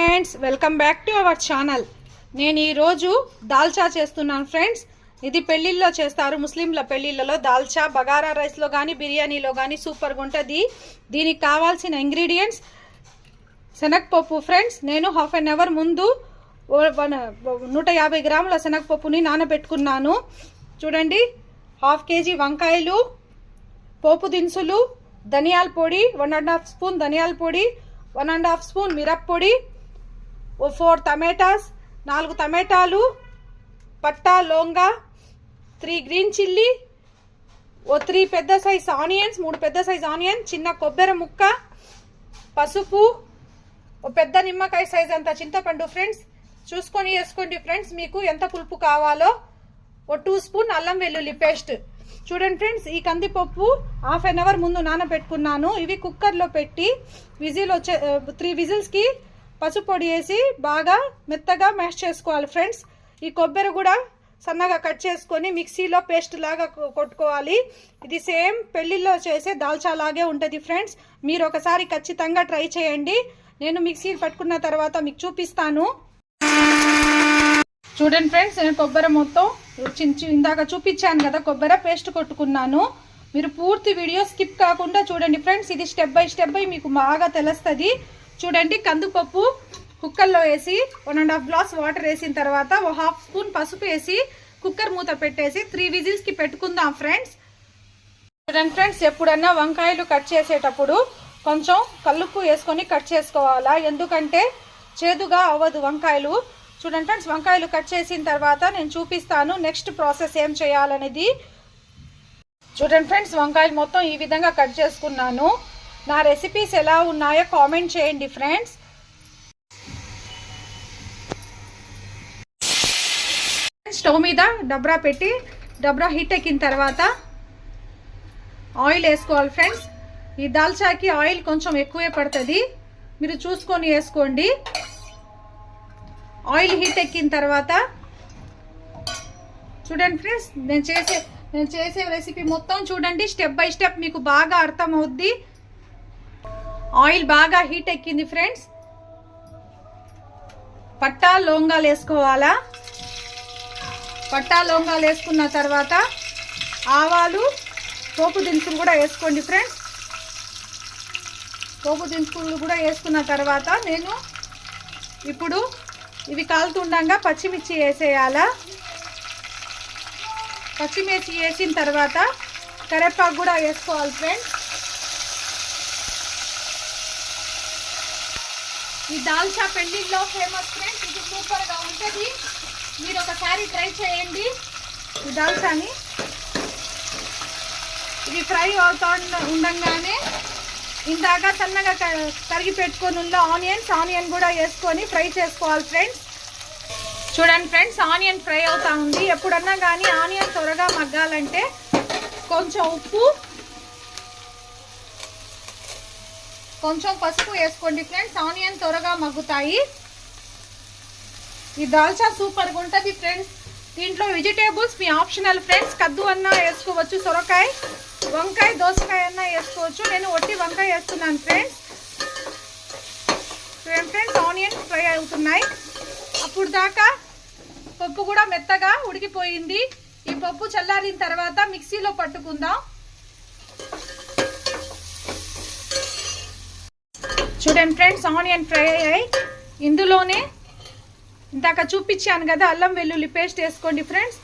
Friends, welcome back to our channel. నేను ఈరోజు దాల్చా చేస్తున్నాను ఫ్రెండ్స్. ఇది పెళ్ళిళ్ళలో చేస్తారు, ముస్లింల పెళ్ళిళ్ళలో. దాల్చా బగారా రైస్లో కానీ బిర్యానీలో కానీ సూపర్గా ఉంటుంది. దీనికి కావాల్సిన ఇంగ్రీడియంట్స్ శనగపప్పు ఫ్రెండ్స్. నేను హాఫ్ అన్ అవర్ ముందు 150 గ్రాముల శనగపప్పుని నానబెట్టుకున్నాను. చూడండి, హాఫ్ కేజీ వంకాయలు, పోపు దినుసులు, ధనియాల పొడి 1.5 స్పూన్ ధనియాల పొడి, 1.5 స్పూన్ మిరప్పొడి, 4 టమాటాస్, 4 టమాటాలు, పట్టా లోంగా, 3 గ్రీన్ చిల్లీ, 3 పెద్ద సైజ్ ఆనియన్స్, 3 పెద్ద సైజ్ ఆనియన్, చిన్న కొబ్బరి ముక్క, పసుపు, పెద్ద నిమ్మకాయ సైజ్ అంత చింతపండు ఫ్రెండ్స్. చూసుకొని వేసుకోండి ఫ్రెండ్స్, మీకు ఎంత పులుపు కావాలో. 2 స్పూన్ అల్లం వెల్లుల్లి పేస్ట్. చూడండి ఫ్రెండ్స్, ఈ కందిపప్పు హాఫ్ అన్ అవర్ ముందు నానబెట్టుకున్నాను. ఇవి కుక్కర్లో పెట్టి 3 విజిల్స్కి పసుపు పొడి వేసి బాగా మెత్తగా మ్యాష్ చేసుకోవాలి ఫ్రెండ్స్. ఈ కొబ్బరి కూడా సన్నగా కట్ చేసుకొని మిక్సీలో పేస్ట్ లాగా కొట్టుకోవాలి. ఇది సేమ్ పెళ్ళిళ్ళలో చేసే దాల్చా లాగే ఉంటుంది ఫ్రెండ్స్. మీరు ఒకసారి ఖచ్చితంగా ట్రై చేయండి. నేను మిక్సీ పట్టుకున్న తర్వాత మీకు చూపిస్తాను. చూడండి ఫ్రెండ్స్, నేను కొబ్బరి మొత్తం ఇందాక చూపించాను కదా, కొబ్బరి పేస్ట్ కొట్టుకున్నాను. మీరు పూర్తి వీడియో స్కిప్ కాకుండా చూడండి ఫ్రెండ్స్. ఇది స్టెప్ బై మీకు బాగా తెలుస్తుంది. చూడండి, కందిపప్పు కుక్కర్లో వేసి 1.5 గ్లాస్ వాటర్ వేసిన తర్వాత 1/2 స్పూన్ పసుపు వేసి కుక్కర్ మూత పెట్టేసి 3 విజిల్స్కి పెట్టుకుందాం ఫ్రెండ్స్. చూడండి ఫ్రెండ్స్, ఎప్పుడన్నా వంకాయలు కట్ చేసేటప్పుడు కొంచెం కల్లుప్పు వేసుకొని కట్ చేసుకోవాలా, ఎందుకంటే చేదుగా అవ్వదు వంకాయలు. చూడండి ఫ్రెండ్స్, వంకాయలు కట్ చేసిన తర్వాత నేను చూపిస్తాను నెక్స్ట్ ప్రాసెస్ ఏం చేయాలనేది. చూడండి ఫ్రెండ్స్, వంకాయలు మొత్తం ఈ విధంగా కట్ చేసుకున్నాను. నా రెసిపీస్ ఎలా ఉన్నాయో కామెంట్ చేయండి ఫ్రెండ్స్. స్టవ్ మీద డబ్రా పెట్టి డబ్రా హీట్ ఎక్కిన తర్వాత ఆయిల్ వేసుకోవాలి ఫ్రెండ్స్. ఈ దాల్చాకి ఆయిల్ కొంచెం ఎక్కువే పడుతుంది, మీరు చూసుకొని వేసుకోండి. ఆయిల్ హీట్ ఎక్కిన తర్వాత చూడండి ఫ్రెండ్స్, నేను చేసే రెసిపీ మొత్తం చూడండి, స్టెప్ బై స్టెప్ మీకు బాగా అర్థమవుద్ది. ఆయిల్ బాగా హీట్ ఎక్కింది ఫ్రెండ్స్. పట్టా లవంగాలు వేసుకోవాలా. పట్టా లవంగాలు వేసుకున్న తర్వాత ఆవాలు, పోపు దినుసులు కూడా వేసుకోండి ఫ్రెండ్స్. పోపు దినుసులు కూడా వేసుకున్న తర్వాత నేను ఇప్పుడు ఇవి కాలుతుండగా పచ్చిమిర్చి వేసేయాలా. పచ్చిమిర్చి వేసిన తర్వాత కరివేపాకు కూడా వేసుకోవాలి ఫ్రెండ్స్. ఈ దాల్చా పెళ్ళిళ్ళలో ఫేమస్ ఫ్రెండ్స్. ఇది సూపర్గా ఉంటుంది, మీరు ఒకసారి ట్రై చేయండి ఈ దాల్చాని. ఇది ఫ్రై అవుతా ఉండగానే ఇందాక సన్నగా కరిగి పెట్టుకొని ఉన్న ఆనియన్ కూడా వేసుకొని ఫ్రై చేసుకోవాలి ఫ్రెండ్స్. చూడండి ఫ్రెండ్స్, ఆనియన్ ఫ్రై అవుతా ఉంది. ఎప్పుడన్నా కానీ ఆనియన్ త్వరగా మగ్గాలంటే కొంచెం ఉప్పు, కొంచెం పసుపు వేసుకోండి ఫ్రెండ్స్. ఆనియన్ త్వరగా మగ్గుతాయి. ఈ దాల్చా సూపర్గా ఉంటుంది ఫ్రెండ్స్. దీంట్లో వెజిటేబుల్స్ మీ ఆప్షనల్ ఫ్రెండ్స్. కద్దు అన్నా వేసుకోవచ్చు, సొరకాయ, వంకాయ, దోసకాయ అన్నా వేసుకోవచ్చు. నేను ఒట్టి వంకాయ వేస్తున్నాను ఫ్రెండ్స్. చూడండి ఫ్రెండ్స్, ఆనియన్ ఫ్రై అవుతున్నాయి. అప్పుడు దాకా పప్పు కూడా మెత్తగా ఉడికిపోయింది. ఈ పప్పు చల్లారిన తర్వాత మిక్సీలో పట్టుకుందాం. చూడండి ఫ్రెండ్స్, ఆనియన్ ఫ్రై అయ్యాయి. ఇందులోనే ఇందాక చూపించాను కదా, అల్లం వెల్లుల్లి పేస్ట్ వేసుకోండి ఫ్రెండ్స్.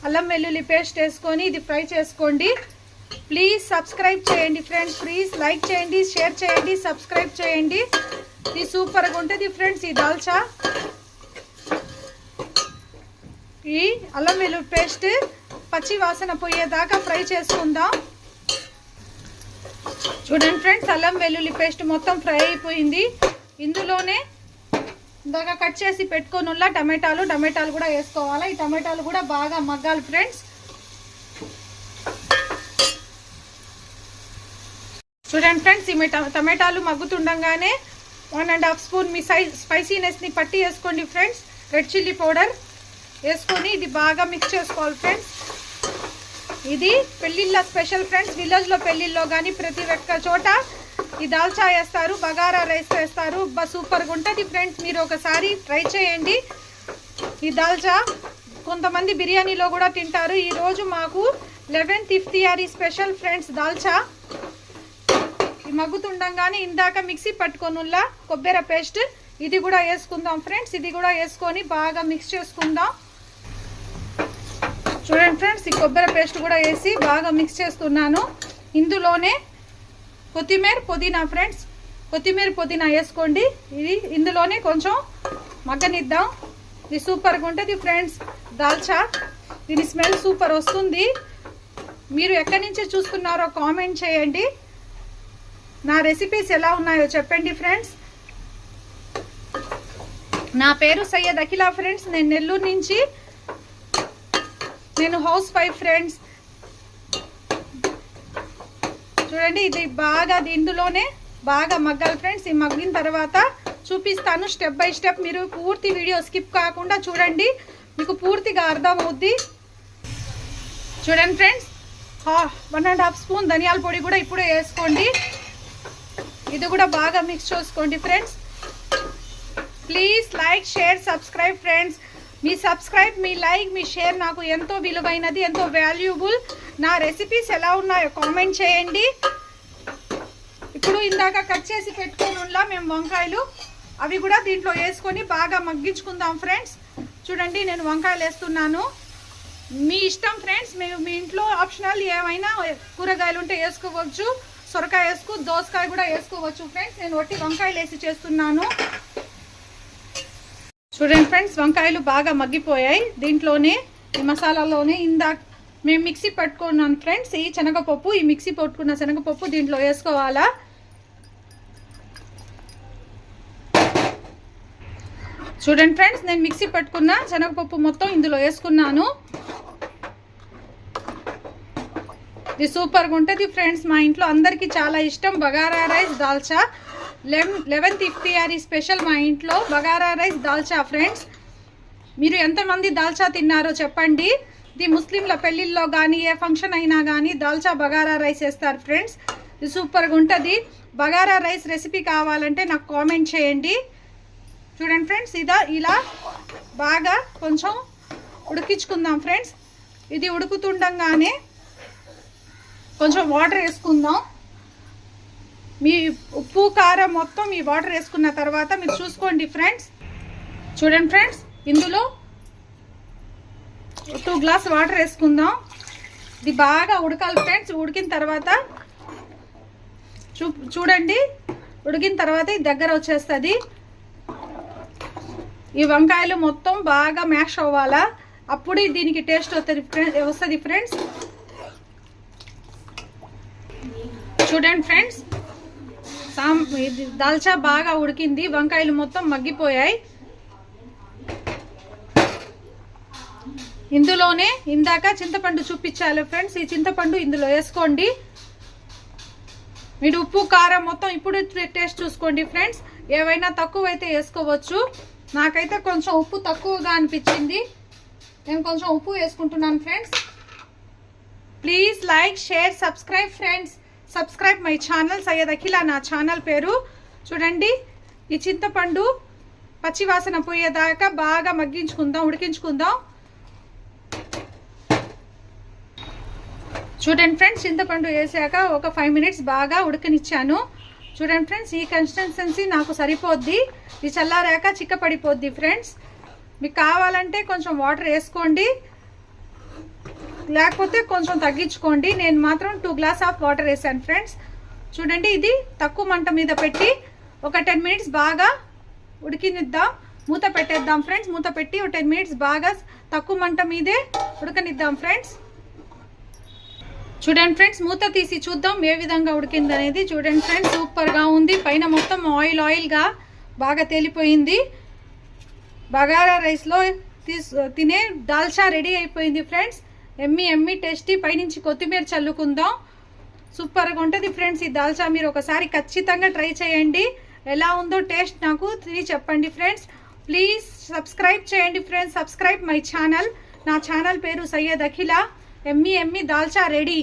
అల్లం వెల్లుల్లి పేస్ట్ వేసుకొని ఇది ఫ్రై చేసుకోండి. ప్లీజ్ సబ్స్క్రైబ్ చేయండి ఫ్రెండ్స్. ప్లీజ్ లైక్ చేయండి, షేర్ చేయండి, సబ్స్క్రైబ్ చేయండి. ఇది సూపర్గా ఉంటుంది ఫ్రెండ్స్ ఈ దాల్చా. ఈ అల్లం వెల్లుల్లి పేస్ట్ పచ్చి వాసన పోయేదాకా ఫ్రై చేసుకుందాం. చూడండి ఫ్రెండ్స్, అల్లం వెల్లుల్లి పేస్ట్ మొత్తం ఫ్రై అయిపోయింది. ఇందులోనే ఇందాక కట్ చేసి పెట్టుకొని ఉన్న టమాటాలు కూడా వేసుకోవాలి. ఈ టమాటాలు కూడా బాగా మగ్గాలి ఫ్రెండ్స్. చూడండి ఫ్రెండ్స్, ఈ టమాటాలు మగ్గుతుండగానే 1.5 స్పూన్ మీ స్పైసీనెస్ని పట్టి వేసుకోండి ఫ్రెండ్స్. రెడ్ చిల్లీ పౌడర్ వేసుకొని ఇది బాగా మిక్స్ చేసుకోవాలి ఫ్రెండ్స్. ఇది పెళ్ళిళ్ళ స్పెషల్ ఫ్రెండ్స్. విలేజ్లో పెళ్ళిళ్ళలో కానీ ప్రతి ఒక్క చోట ఈ దాల్చా వేస్తారు, బగారా రైస్ వేస్తారు, సూపర్గా ఉంటుంది ఫ్రెండ్స్. మీరు ఒకసారి ట్రై చేయండి. ఈ దాల్చా కొంతమంది బిర్యానీలో కూడా తింటారు. ఈరోజు మాకు 11th ఇఫ్తియారీ స్పెషల్ ఫ్రెండ్స్ దాల్చా. ఈ మగ్గుతుండగానే ఇందాక మిక్సీ పట్టుకొనుల్లా కొబ్బరి పేస్ట్ ఇది కూడా వేసుకుందాం ఫ్రెండ్స్. ఇది కూడా వేసుకొని బాగా మిక్స్ చేసుకుందాం. చూడండి ఫ్రెండ్స్, ఈ కొబ్బరి పేస్ట్ కూడా వేసి బాగా మిక్స్ చేస్తున్నాను. ఇందులోనే కొత్తిమీర పుదీనా ఫ్రెండ్స్, కొత్తిమీర పుదీనా వేసుకోండి. ఇది ఇందులోనే కొంచెం మగ్గనిద్దాం. ఇది సూపర్గా ఉంటుంది ఫ్రెండ్స్ దాల్చా. దీని స్మెల్ సూపర్ వస్తుంది. మీరు ఎక్కడి నుంచి చూస్తున్నారో కామెంట్ చేయండి. నా రెసిపీస్ ఎలా ఉన్నాయో చెప్పండి ఫ్రెండ్స్. నా పేరు సయ్యద్ అఖిలా ఫ్రెండ్స్. నేను నెల్లూరు నుంచి, నేను హౌస్ వైఫ్ ఫ్రెండ్స్. చూడండి ఇది బాగా ఇందులోనే బాగా మగ్గాలి ఫ్రెండ్స్. ఈ మగ్గిన తర్వాత చూపిస్తాను స్టెప్ బై స్టెప్. మీరు పూర్తి వీడియో స్కిప్ కాకుండా చూడండి, మీకు పూర్తిగా అర్థమవుద్ది. చూడండి ఫ్రెండ్స్, 1.5 స్పూన్ ధనియాల పొడి కూడా ఇప్పుడే వేసుకోండి. ఇది కూడా బాగా మిక్స్ చేసుకోండి friends. Please like, share, subscribe friends. Me subscribe, me like, me share నాకు ఎంతో విలువైనది, ఎంతో వాల్యుబుల్. నా రెసిపీస్ ఎలా ఉన్నాయో కామెంట్ చేయండి. ఇప్పుడు ఇందాక కట్ చేసి పెట్టుకోనులా మేము వంకాయలు, అవి కూడా దీంట్లో వేసుకొని బాగా మగ్గించుకుందాం ఫ్రెండ్స్. చూడండి నేను వంకాయలు వేస్తున్నాను. మీ ఇష్టం ఫ్రెండ్స్, మీ ఇంట్లో ఆప్షనల్ ఏమైనా కూరగాయలు ఉంటే వేసుకోవచ్చు. సొరకాయ దోసకాయ కూడా వేసుకోవచ్చు ఫ్రెండ్స్. నేను ఒట్టి వంకాయలు వేసి చేస్తున్నాను. చూడండి ఫ్రెండ్స్, వంకాయలు బాగా మగ్గిపోయాయి. దీంట్లోనే ఈ మసాలాలోనే ఇందాక మేము మిక్సీ పట్టుకున్నాను ఫ్రెండ్స్. ఈ శనగపప్పు, ఈ మిక్సీ పట్టుకున్న శనగపప్పు దీంట్లో వేసుకోవాలా. చూడండి ఫ్రెండ్స్, నేను మిక్సీ పట్టుకున్న శనగపప్పు మొత్తం ఇందులో వేసుకున్నాను. ఇది సూపర్గా ఉంటుంది ఫ్రెండ్స్. మా ఇంట్లో అందరికీ చాలా ఇష్టం బగారా రైస్ దాల్చా. 11th ఇఫ్తియారీ స్పెషల్ మా ఇంట్లో బగారా రైస్ దాల్చా ఫ్రెండ్స్. మీరు ఎంతమంది దాల్చా తిన్నారో చెప్పండి. ఇది ముస్లింల పెళ్ళిళ్ళలో కానీ ఏ ఫంక్షన్ అయినా కానీ దాల్చా బగారా రైస్ వేస్తారు ఫ్రెండ్స్. ఇది సూపర్గా ఉంటుంది. బగారా రైస్ రెసిపీ కావాలంటే నాకు కామెంట్ చేయండి. చూడండి ఫ్రెండ్స్, ఇలా బాగా కొంచెం ఉడికించుకుందాం ఫ్రెండ్స్. ఇది ఉడుకుతుండగానే కొంచెం వాటర్ వేసుకుందాం. మీ ఉప్పు కారం మొత్తం ఈ వాటర్ వేసుకున్న తర్వాత మీరు చూసుకోండి ఫ్రెండ్స్. చూడండి ఫ్రెండ్స్, ఇందులో 2 గ్లాస్ వాటర్ వేసుకుందాం. ఇది బాగా ఉడకాలి ఫ్రెండ్స్. ఉడికిన తర్వాత చూడండి, ఉడికిన తర్వాత ఇది దగ్గర వచ్చేస్తుంది. ఈ వంకాయలు మొత్తం బాగా మ్యాష్ అవ్వాలా, అప్పుడు దీనికి టేస్ట్ వస్తుంది ఫ్రెండ్స్. చూడండి ఫ్రెండ్స్, దాల్చా బాగా ఉడికింది. వంకాయలు మొత్తం మగ్గిపోయాయి. ఇందులోనే ఇందాక చింతపండు చూపించాలి ఫ్రెండ్స్. ఈ చింతపండు ఇందులో వేసుకోండి. మీరు ఉప్పు కారం మొత్తం ఇప్పుడు టేస్ట్ చూసుకోండి ఫ్రెండ్స్. ఏవైనా తక్కువ అయితే వేసుకోవచ్చు. నాకైతే కొంచెం ఉప్పు తక్కువగా అనిపించింది. నేను కొంచెం ఉప్పు వేసుకుంటున్నాను friends. Please like, share, subscribe friends. Subscribe my channel Syed Akhila నా ఛానల్ పేరు. చూడండి, ఈ చింతపండు పచ్చివాసన పోయేదాకా బాగా మగ్గించుకుందాం, ఉడికించుకుందాం. చూడండి ఫ్రెండ్స్, చింతపండు వేసాక ఒక 5 మినిట్స్ బాగా ఉడకనిచ్చాను. చూడండి ఫ్రెండ్స్, ఈ కన్సిస్టెన్సీ నాకు సరిపోద్ది. ఇది చల్లారాక చిక్కపడిపోద్ది ఫ్రెండ్స్. మీకు కావాలంటే కొంచెం వాటర్ వేసుకోండి, లేకపోతే కొంచెం తగ్గించుకోండి. నేను మాత్రం 2 గ్లాస్ ఆఫ్ వాటర్ వేసాను ఫ్రెండ్స్. చూడండి, ఇది తక్కువ మంట మీద పెట్టి ఒక 10 మినిట్స్ బాగా ఉడికినిద్దాం. మూత పెట్టేద్దాం ఫ్రెండ్స్. మూత పెట్టి ఒక 10 మినిట్స్ బాగా తక్కువ మంట మీదే ఉడకనిద్దాం ఫ్రెండ్స్. చూడండి ఫ్రెండ్స్, మూత తీసి చూద్దాం ఏ విధంగా ఉడికింది అనేది. చూడండి ఫ్రెండ్స్, సూపర్గా ఉంది. పైన మొత్తం ఆయిల్గా బాగా తేలిపోయింది. బగారా రైస్లో తినే దాల్చా రెడీ అయిపోయింది ఫ్రెండ్స్. ఎమ్మి టేస్టీ. పైనుంచి కొత్తిమీర చల్లుకుందాం. సూపర్గా ఉంటుంది ఫ్రెండ్స్ ఈ దాల్చా. మీరు ఒకసారి ఖచ్చితంగా ట్రై చేయండి. ఎలా ఉందో టేస్ట్ నాకు చెప్పండి ఫ్రెండ్స్. ప్లీజ్ సబ్స్క్రైబ్ చేయండి ఫ్రెండ్స్. Subscribe my channel. నా ఛానల్ పేరు సయ్యద్ అఖిలా. ఎమ్మి దాల్చా రెడీ.